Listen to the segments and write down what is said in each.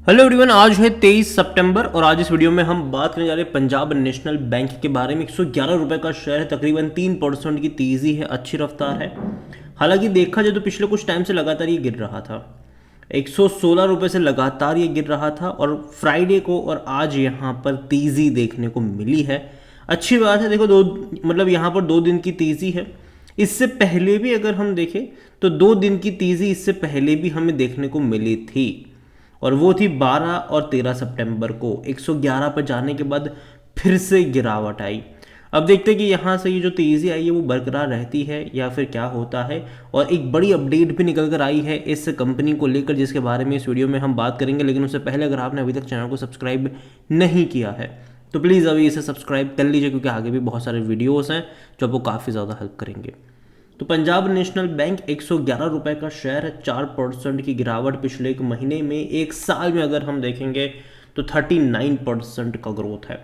Hello everyone, आज है 23 सितंबर और आज इस वीडियो में हम बात करने जा रहे हैं पंजाब नेशनल बैंक के बारे में। 111 रुपए का शेयर है, तकरीबन 3% की तेज़ी है, अच्छी रफ्तार है। हालांकि देखा जाए तो पिछले कुछ टाइम से लगातार ये गिर रहा था। 116 रुपए से लगातार ये गिर रहा था और फ्राइडे को और आज यहाँ पर तेज़ी देखने को मिली है। अच्छी बात है। देखो यहाँ पर 2 दिन की तेज़ी है। इससे पहले भी अगर हम देखें तो 2 दिन की तेज़ी इससे पहले भी हमें देखने को मिली थी और वो थी 12 और 13 सितंबर को। 111 पर जाने के बाद फिर से गिरावट आई। अब देखते हैं कि यहाँ से ये जो तेज़ी आई है वो बरकरार रहती है या फिर क्या होता है। और एक बड़ी अपडेट भी निकल कर आई है इस कंपनी को लेकर, जिसके बारे में इस वीडियो में हम बात करेंगे। लेकिन उससे पहले अगर आपने अभी तक चैनल को सब्सक्राइब नहीं किया है तो प्लीज़ अभी इसे सब्सक्राइब कर लीजिए, क्योंकि आगे भी बहुत सारे वीडियोज़ हैं जो आपको काफ़ी ज़्यादा हेल्प करेंगे। तो पंजाब नेशनल बैंक 111 रुपए का शेयर है, 4% की गिरावट पिछले एक महीने में। एक साल में अगर हम देखेंगे तो 39% का ग्रोथ है।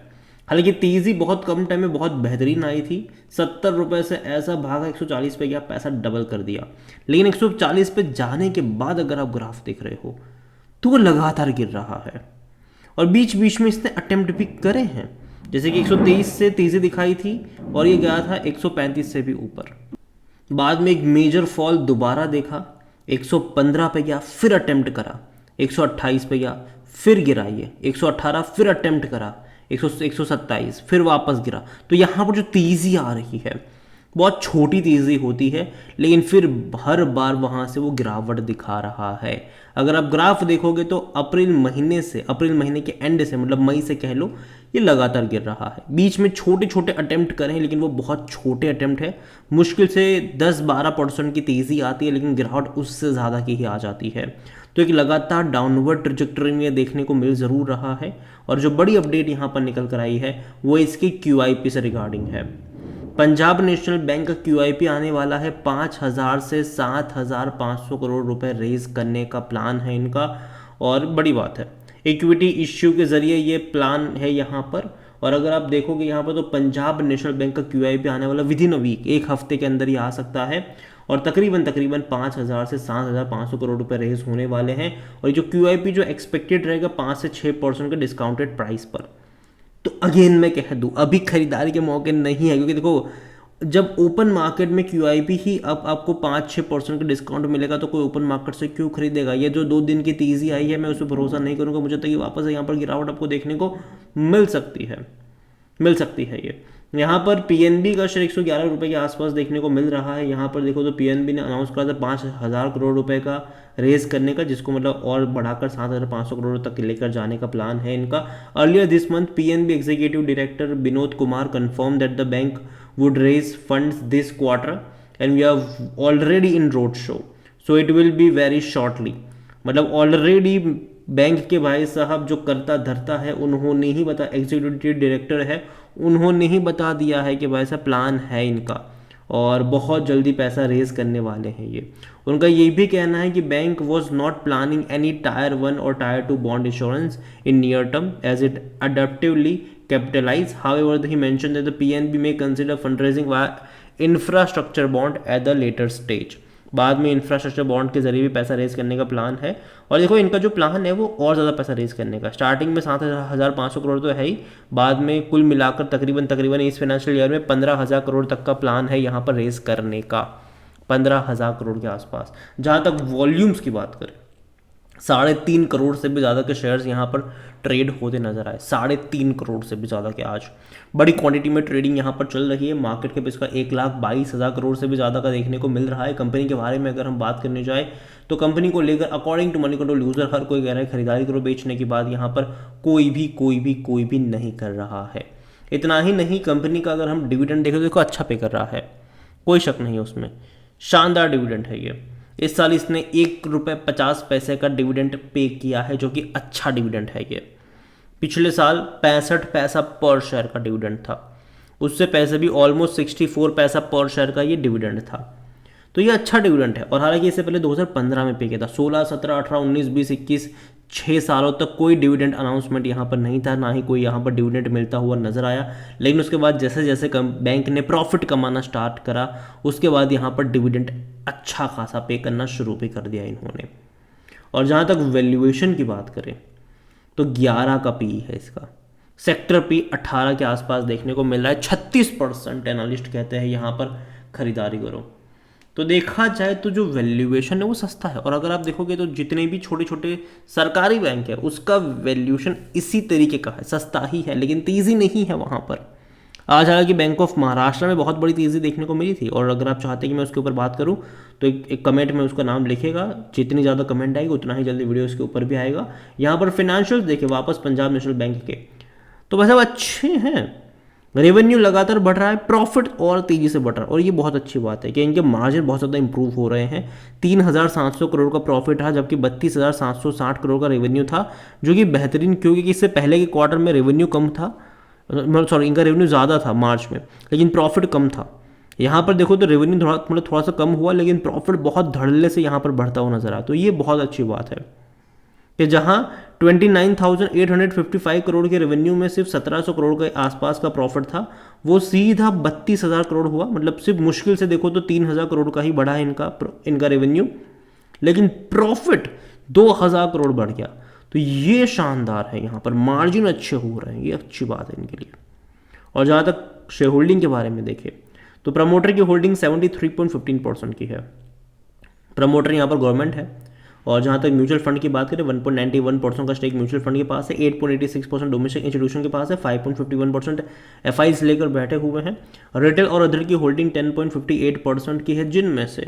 हालांकि तेज़ी बहुत कम टाइम में बहुत बेहतरीन आई थी। 70 रुपए से ऐसा भागा 140 पे गया, पैसा डबल कर दिया। लेकिन 140 पे जाने के बाद अगर आप ग्राफ देख रहे हो तो वो लगातार गिर रहा है और बीच बीच में इसने अटेम्प्ट भी करे हैं। जैसे कि 123 से तेज़ी दिखाई थी और ये गया था 135 से भी ऊपर। बाद में एक मेजर फॉल दोबारा देखा, 115 पे गया, फिर अटेम्प्ट करा, 128 पे गया, फिर गिरा ये 118, फिर अटेम्प्ट करा 127, फिर वापस गिरा। तो यहाँ पर जो तेज़ी आ रही है बहुत छोटी तेज़ी होती है, लेकिन फिर हर बार वहाँ से वो गिरावट दिखा रहा है। अगर आप ग्राफ देखोगे तो अप्रैल महीने के एंड से, मतलब मई से कह लो, ये लगातार गिर रहा है। बीच में छोटे छोटे अटेम्प्ट करें, लेकिन वो बहुत छोटे अटेम्प्ट है। मुश्किल से 10-12% की तेज़ी आती है, लेकिन गिरावट उससे ज़्यादा की ही आ जाती है। तो एक लगातार डाउनवर्ड ट्रजेक्टरी में देखने को मिल ज़रूर रहा है। और जो बड़ी अपडेट यहाँ पर निकल कर आई है वो इसकी QIP से रिगार्डिंग है। पंजाब नेशनल बैंक का QIP आने वाला है। 5,000 से 7,500 करोड़ रुपए रेज करने का प्लान है इनका। और बड़ी बात है, इक्विटी इश्यू के जरिए ये प्लान है यहाँ पर। और अगर आप देखोगे यहाँ पर तो पंजाब नेशनल बैंक का QIP आने वाला विद इन अ वीक, एक हफ्ते के अंदर ही आ सकता है। और तकरीबन 5,000 से 7,500 करोड़ रुपए रेज होने वाले हैं। और ये जो QIP जो एक्सपेक्टेड रहेगा 5 से 6% के डिस्काउंटेड प्राइस पर। तो अगेन मैं कह दूं, अभी खरीदारी के मौके नहीं है, क्योंकि देखो जब ओपन मार्केट में QIP ही अब आपको 5-6% का डिस्काउंट मिलेगा तो कोई ओपन मार्केट से क्यों खरीदेगा। ये जो 2 दिन की तेज़ी आई है मैं उस पर भरोसा नहीं करूँगा। मुझे तो ये वापस यहाँ पर गिरावट आपको देखने को मिल सकती है ये। यहाँ पर PNB का शेयर 111 रुपये के आसपास देखने को मिल रहा है। यहाँ पर देखो तो PNB ने अनाउंस करा था 5,000 करोड़ रुपए का रेज करने का, जिसको मतलब और बढ़ाकर 7,500 करोड़ तक लेकर जाने का प्लान है इनका। Earlier this month PNB executive director Vinod Kumar confirm that the bank would raise funds this quarter and we are already in road show, so it will be very shortly. मतलब ऑलरेडी बैंक के भाई साहब जो करता धरता है उन्होंने ही एग्जीक्यूटिव डायरेक्टर है, उन्होंने ही बता दिया है कि भाई साहब प्लान है इनका और बहुत जल्दी पैसा रेज करने वाले हैं ये। उनका ये भी कहना है कि bank was not planning any tier 1 और tier 2 bond insurance in near term as it adaptively capitalize. However he mention that the PNB में consider fundraising via infrastructure bond at the latter stage. बाद में infrastructure bond के जरिए भी पैसा raise करने का प्लान है। और देखो इनका जो प्लान है वो और ज़्यादा पैसा रेज करने का, स्टार्टिंग में 7,500 करोड़ तो है ही, बाद में कुल मिलाकर तकरीबन इस फाइनेंशियल ईयर में 15,000 करोड़ तक का प्लान है यहाँ पर रेज करने का। 15,000 करोड़ के आसपास। जहाँ तक वॉल्यूम्स की बात करें, 3.5 करोड़ से भी ज़्यादा के शेयर्स यहाँ पर ट्रेड होते नजर आए। 3.5 करोड़ से भी ज़्यादा के आज बड़ी क्वांटिटी में ट्रेडिंग यहाँ पर चल रही है। मार्केट कैप इसका 1,22,000 करोड़ से भी ज़्यादा का देखने को मिल रहा है। कंपनी के बारे में अगर हम बात करने जाए तो कंपनी को लेकर according to Moneycontrol user हर कोई कह रहा है खरीदारी करो, बेचने की बात यहाँ पर कोई भी नहीं कर रहा है। इतना ही नहीं, कंपनी का अगर हम डिविडेंड देखें तो देखो अच्छा पे कर रहा है, कोई शक नहीं उसमें। शानदार डिविडेंड है ये। इस साल इसने 1 रुपये 50 पैसे का डिविडेंड पे किया है, जो कि अच्छा डिविडेंड है ये। पिछले साल 65 पैसा पर शेयर का डिविडेंड था, उससे पैसे भी ऑलमोस्ट 64 पैसा पर शेयर का ये डिविडेंड था। तो ये अच्छा डिविडेंड है। और हालांकि इससे पहले 2015 में पे किया था। 16, 17, 18, 19, 20, 21, 6 सालों तक कोई डिविडेंड अनाउंसमेंट यहाँ पर नहीं था, ना ही कोई यहाँ पर डिविडेंड मिलता हुआ नजर आया। लेकिन उसके बाद जैसे जैसे बैंक ने प्रॉफिट कमाना स्टार्ट करा, उसके बाद यहाँ पर डिविडेंड अच्छा खासा पे करना शुरू भी कर दिया इन्होंने। और जहाँ तक वैल्यूएशन की बात करें तो 11 का पी है इसका। सेक्टर पी 18 के आसपास देखने को मिल रहा है। 36% एनालिस्ट कहते हैं यहाँ पर खरीदारी करो। तो देखा जाए तो जो वैल्यूएशन है वो सस्ता है। और अगर आप देखोगे तो जितने भी छोटे छोटे सरकारी बैंक है उसका वैल्यूएशन इसी तरीके का है, सस्ता ही है, लेकिन तेज़ी नहीं है वहाँ पर। आज हालांकि बैंक ऑफ महाराष्ट्र में बहुत बड़ी तेज़ी देखने को मिली थी, और अगर आप चाहते हैं कि मैं उसके ऊपर बात करूं तो एक कमेंट में उसका नाम लिखेगा। जितनी ज़्यादा कमेंट आएगी उतना ही जल्दी वीडियो उसके ऊपर भी आएगा। यहाँ पर फिनेंशियल देखिए वापस पंजाब नेशनल बैंक के, तो वैसे वो अच्छे हैं। रेवेन्यू लगातार बढ़ रहा है, प्रॉफिट और तेजी से बढ़ रहा है, और ये बहुत अच्छी बात है कि इनके मार्जिन बहुत ज़्यादा इंप्रूव हो रहे हैं। 3,700 करोड़ का प्रॉफिट है, जबकि 32,760 करोड़ का रेवेन्यू था, जो कि बेहतरीन, क्योंकि इससे पहले के क्वार्टर में रेवेन्यू कम था, सॉरी इनका रेवेन्यू ज़्यादा था मार्च में, लेकिन प्रॉफिट कम था। यहाँ पर देखो तो रेवेन्यू थोड़ा सा कम हुआ, लेकिन प्रॉफिट बहुत धड़ल्ले से यहाँ पर बढ़ता हुआ नजर आया। तो ये बहुत अच्छी बात है कि जहाँ 29,855 करोड़ के रेवेन्यू में सिर्फ 1,700 करोड़ के आसपास का प्रॉफिट था, वो सीधा 32,000 करोड़ हुआ। मतलब सिर्फ मुश्किल से देखो तो 3,000 करोड़ का ही बढ़ा है इनका रेवेन्यू, लेकिन प्रॉफिट 2,000 करोड़ बढ़ गया। तो ये शानदार है, यहाँ पर मार्जिन अच्छे हो रहे हैं, ये अच्छी बात है इनके लिए। और जहाँ तक शेयर होल्डिंग के बारे में देखें तो प्रमोटर की होल्डिंग 73.15% की है। प्रमोटर यहाँ पर गवर्नमेंट है। और जहाँ तक म्यूचुअल फंड की बात करें 1.91% का स्टेक म्यूचुअल फंड के पास है, 8.86% डोमेस्टिक इंस्टीट्यूशन के पास है, 5.51% एफआईज लेकर बैठे हुए हैं। रिटेल और अदर की होल्डिंग 10.58% की है, जिनमें से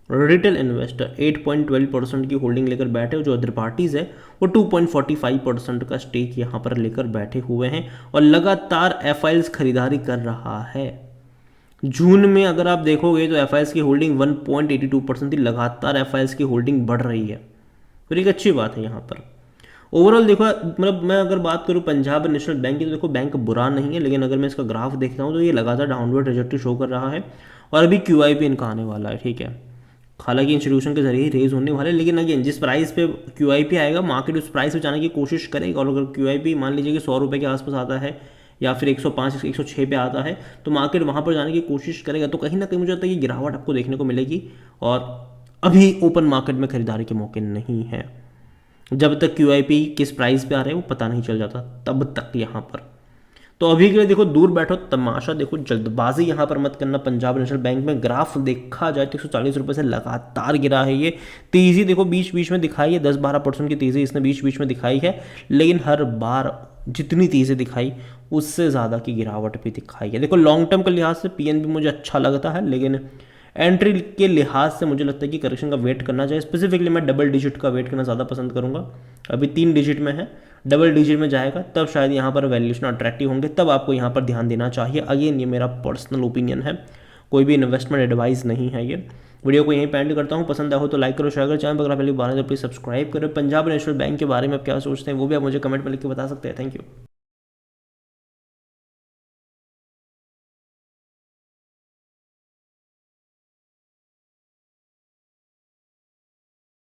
रिटेल इन्वेस्टर 8.12% की होल्डिंग लेकर बैठे, जो अदर पार्टीज है वो 2.45% का स्टेक यहाँ पर लेकर बैठे हुए हैं। और लगातार एफआईज खरीदारी कर रहा है। जून में अगर आप देखोगे तो एफआईएस की होल्डिंग 1.82% थी, लगातार एफआईएस की होल्डिंग बढ़ रही है, तो एक अच्छी बात है यहाँ पर। ओवरऑल देखो, मतलब मैं अगर बात करूँ पंजाब नेशनल बैंक की, तो देखो बैंक बुरा नहीं है, लेकिन अगर मैं इसका ग्राफ देखता हूँ तो ये लगातार डाउनवर्ड ट्रेजेक्टरी शो कर रहा है। और अभी QIP इनका आने वाला है, ठीक है, हालांकि इंस्टीट्यूशन के जरिए ही रेज होने वाले, लेकिन अगेन जिस प्राइस पे QIP आएगा मार्केट उस प्राइस पे जाने की कोशिश करेगा। और अगर QIP मान लीजिए कि 100 रुपये के आसपास आता है या फिर 105 106 पे आता है, तो मार्केट वहाँ पर जाने की कोशिश करेगा। तो कहीं ना कहीं मुझे लगता है कि गिरावट आपको देखने को मिलेगी, और अभी ओपन मार्केट में खरीदारी के मौके नहीं है। जब तक QIP किस प्राइस पे आ रहे हैं वो पता नहीं चल जाता, तब तक यहाँ पर। तो अभी के लिए देखो दूर बैठो, तमाशा देखो, जल्दबाजी यहाँ पर मत करना। पंजाब नेशनल बैंक में ग्राफ देखा जाए तो 140 रुपये से लगातार गिरा है। ये तेज़ी देखो बीच बीच में दिखाई है, 10-12% की तेज़ी इसने बीच बीच में दिखाई है, लेकिन हर बार जितनी तेज़ी दिखाई उससे ज़्यादा की गिरावट भी दिखाई है। देखो लॉन्ग टर्म के लिहाज से PNB मुझे अच्छा लगता है, लेकिन एंट्री के लिहाज से मुझे लगता है कि करेक्शन का वेट करना चाहिए। स्पेसिफिकली मैं डबल डिजिट का वेट करना ज़्यादा पसंद करूँगा। अभी 3 डिजिट में है, डबल डिजिट में जाएगा तब शायद यहाँ पर वैल्यूशन अट्रैक्टिव होंगे, तब आपको यहाँ पर ध्यान देना चाहिए। अगेन ये मेरा पर्सनल ओपिनियन है, कोई भी इन्वेस्टमेंट एडवाइस नहीं है। ये वीडियो को यहीं पेंड करता हूँ। पसंद आया हो तो लाइक करो, शेयर करो, चैनल पर अगर पहली बार है तो प्लीज़ सब्सक्राइब करो। पंजाब नेशनल बैंक के बारे में आप क्या सोचते हैं वो भी आप मुझे कमेंट में लिख के बता सकते हैं। Thank you.